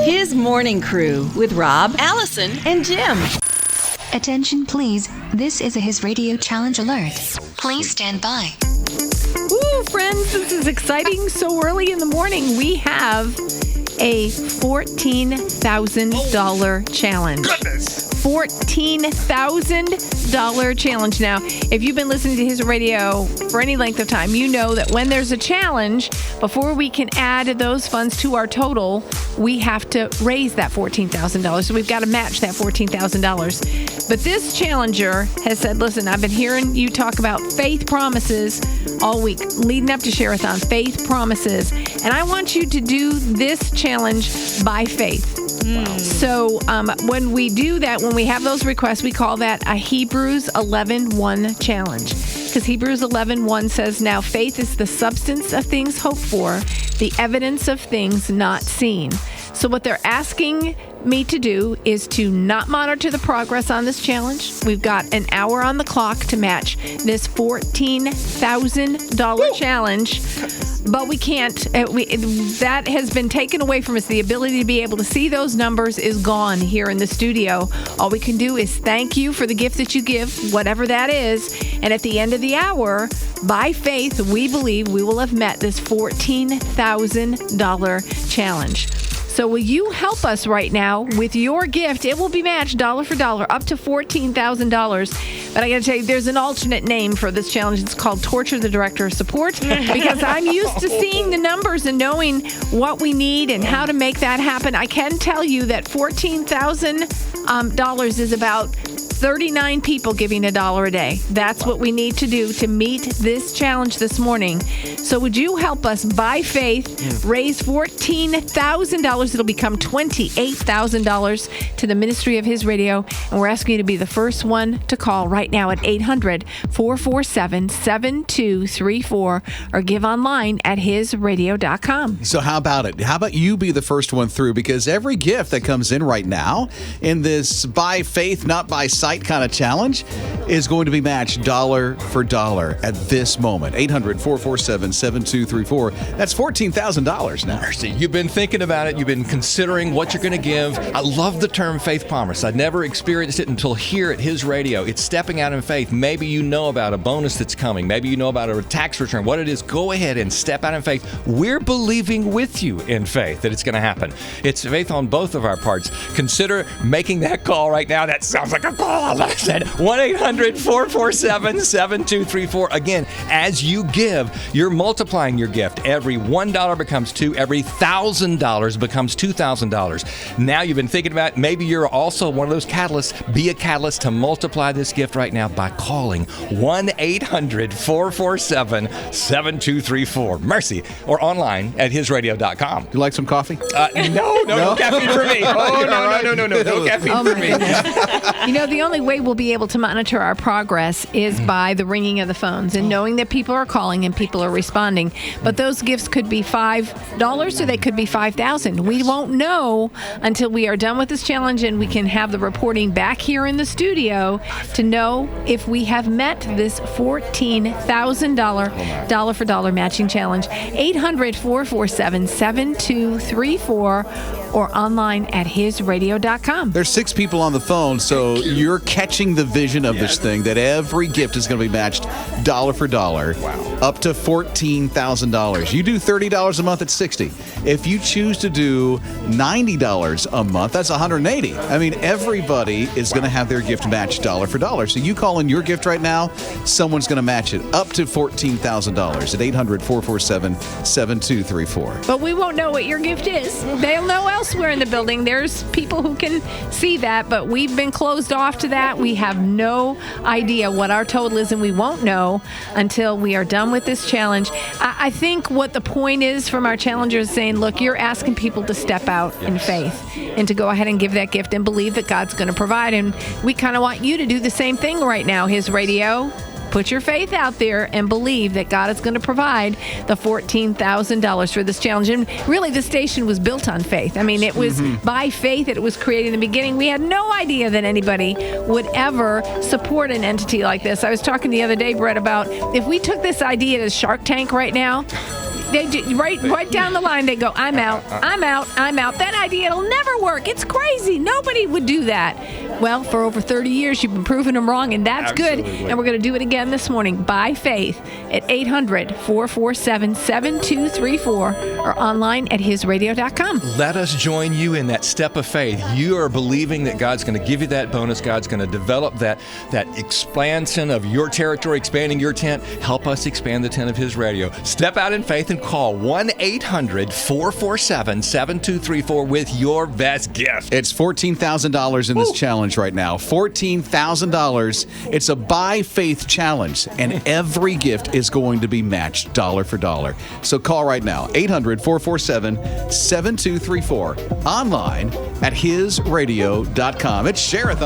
His Morning Crew with Rob, Allison, and Jim. Attention, please. This is a His Radio Challenge alert. Please stand by. Ooh, friends, this is exciting. So early in the morning, we have a $14,000 challenge. Goodness! $14,000 challenge. Now, if you've been listening to His Radio for any length of time, you know that when there's a challenge, before we can add those funds to our total, we have to raise that $14,000. So we've got to match that $14,000. But this challenger has said, listen, I've been hearing you talk about faith promises all week, leading up to Share-a-thon, faith promises. And I want you to do this challenge by faith. Wow. So when we do that, when we have those requests, we call that a Hebrews 11:1 challenge. Because Hebrews 11:1 says, now faith is the substance of things hoped for, the evidence of things not seen. So what they're asking me to do is to not monitor the progress on this challenge. We've got an hour on the clock to match this $14,000 challenge. But we can't. That has been taken away from us. The ability to be able to see those numbers is gone here in the studio. All we can do is thank you for the gift that you give, whatever that is. And at the end of the hour, by faith, we believe we will have met this $14,000 challenge. So will you help us right now with your gift? It will be matched dollar for dollar up to $14,000. But I got to tell you, there's an alternate name for this challenge. It's called Torture the Director of Support, because I'm used to seeing the numbers and knowing what we need and how to make that happen. I can tell you that $14,000 is about 39 people giving $1 a day. That's what we need to do to meet this challenge this morning. So would you help us, by faith, raise $14,000? It'll become $28,000 to the ministry of His Radio. And we're asking you to be the first one to call right now at 800-447-7234 or give online at hisradio.com. So how about it? How about you be the first one through? Because every gift that comes in right now in this by faith, not by sight kind of challenge is going to be matched dollar for dollar at this moment. 800-447-7234. That's $14,000 now. Mercy, you've been thinking about it. You've been considering what you're going to give. I love the term faith promise. I'd never experienced it until here at His Radio. It's stepping out in faith. Maybe you know about a bonus that's coming. Maybe you know about a tax return. What it is, go ahead and step out in faith. We're believing with you in faith that it's going to happen. It's faith on both of our parts. Consider making that call right now. That sounds like a call. I said 1-800-447-7234. Again, as you give, you're multiplying your gift. Every $1 becomes $2. Every $1,000 becomes $2,000. Now you've been thinking about, maybe you're also one of those catalysts. Be a catalyst to multiply this gift right now by calling 1-800-447-7234. Mercy. Or online at hisradio.com. You like some coffee? No caffeine for me. Oh, no caffeine for me. You know, the only way we'll be able to monitor our progress is by the ringing of the phones and knowing that people are calling and people are responding. But those gifts could be $5 or they could be $5,000. We won't know until we are done with this challenge and we can have the reporting back here in the studio to know if we have met this $14,000 dollar for dollar matching challenge. 800-447-7234 or online at hisradio.com. There's 6 people on the phone, so you're catching the vision of this thing, that every gift is going to be matched dollar for dollar, up to $14,000. You do $30 a month at $60. If you choose to do $90 a month, that's $180. I mean, everybody is going to have their gift matched dollar for dollar. So you call in your gift right now, someone's going to match it up to $14,000 at 800-447-7234. But we won't know what your gift is. They'll know elsewhere in the building. There's people who can see that, but we've been closed off to that. We have no idea what our total is, and we won't know until we are done with this challenge. I think what the point is from our challengers saying, look, you're asking people to step out in faith and to go ahead and give that gift and believe that God's going to provide. And we kind of want you to do the same thing right now, His Radio. Put your faith out there and believe that God is going to provide the $14,000 for this challenge. And really, the station was built on faith. I mean, it was by faith that it was created in the beginning. We had no idea that anybody would ever support an entity like this. I was talking the other day, Brett, about if we took this idea to Shark Tank right now, right down the line, they go, I'm out, I'm out, I'm out. That idea, it'll never work. It's crazy. Nobody would do that. Well, for over 30 years, you've been proving them wrong, and that's good. And we're going to do it again this morning by faith at 800-447-7234 or online at hisradio.com. Let us join you in that step of faith. You are believing that God's going to give you that bonus. God's going to develop that expansion of your territory, expanding your tent. Help us expand the tent of His Radio. Step out in faith and call 1-800-447-7234 with your best gift. It's $14,000 in this challenge right now. $14,000. It's a by faith challenge, and every gift is going to be matched dollar for dollar. So call right now, 800-447-7234, online at hisradio.com. It's Share-a-thon.